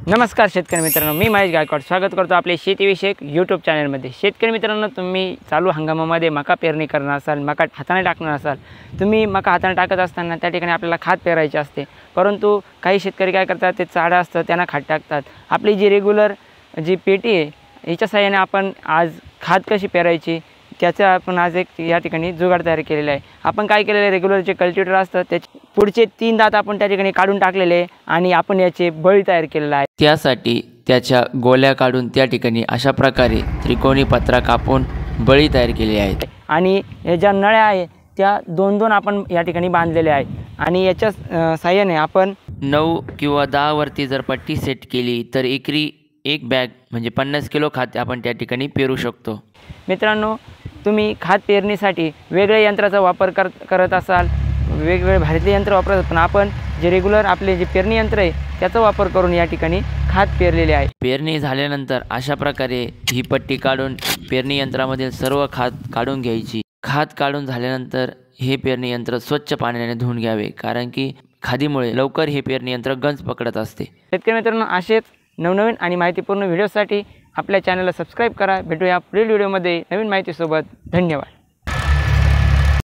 नमस्कार शेतकरी मित्रांनो, मी महेश गायकवाड स्वागत करतो आपले शेतीविषयक यूट्यूब चॅनलमध्ये। शेतकरी मित्रांनो, तुम्ही चालू हंगामामध्ये मका पेरणी करणार असाल, मका हाताने टाकणार असाल, तुम्ही मका हाताने टाकत असताना त्या ठिकाणी आपल्याला खाद पेरायचे असते, परंतु काही शेतकरी काय करतात, ते चाडं असतं त्यांना खाद टाकतात। आपली जी रेग्युलर जी पेटी आहे याच्या सहाय्याने आपण आज खाद कशी पेरायची त्याचा आपण आज एक या ठिकाणी जुगाड तयार केलेला आहे। आपण काय केलेलं आहे, रेग्युलर जे कल्टिवेटर असतं त्याचे पुढचे 3 दात आपण त्या ठिकाणी काढून टाकलेले आणि आपण याचे बळी तयार केलेला आहे। त्यासाठी त्याच्या गोल्या काढून त्या ठिकाणी अशा प्रकारे त्रिकोणी पत्रा कापून बळी तयार केली आहेत आणि या ज्या नळ्या आहेत त्या 2-2 आपण या ठिकाणी बांधलेल्या आहेत आणि याच्या सहाय्याने आपण 9 किंवा 10 वरती जर पट्टी सेट केली तर एकरी एक बॅग म्हणजे 50 किलो खाद आपण त्या ठिकाणी पेरू शकतो। मित्रांनो, तुम्ही खाद पेरणीसाठी वेगळ्या यंत्राचा वापर करत असाल, वेगवेगळे भारीतले यंत्र वापरत, पण आपण जे रेग्युलर आपले जे पेरणी यंत्र आहे त्याचा वापर करून या ठिकाणी खाद पेरलेले आहे। पेरणी झाल्यानंतर अशा प्रकारे ही पट्टी काढून पेरणी यंत्रामधील सर्व खाद काढून घ्यायची। खाद काढून झाल्यानंतर हे पेरणी यंत्र स्वच्छ पाण्याने धुवून घ्यावे, कारण की खादीमुळे लवकर हे पेरणी यंत्र गंज पकडत असते। शेतकरी मित्रांनो, असेच नवनवीन आणि माहितीपूर्ण व्हिडिओसाठी आपल्या चॅनलला सबस्क्राईब करा। भेटूया पुढील व्हिडिओमध्ये नवीन माहितीसोबत। धन्यवाद।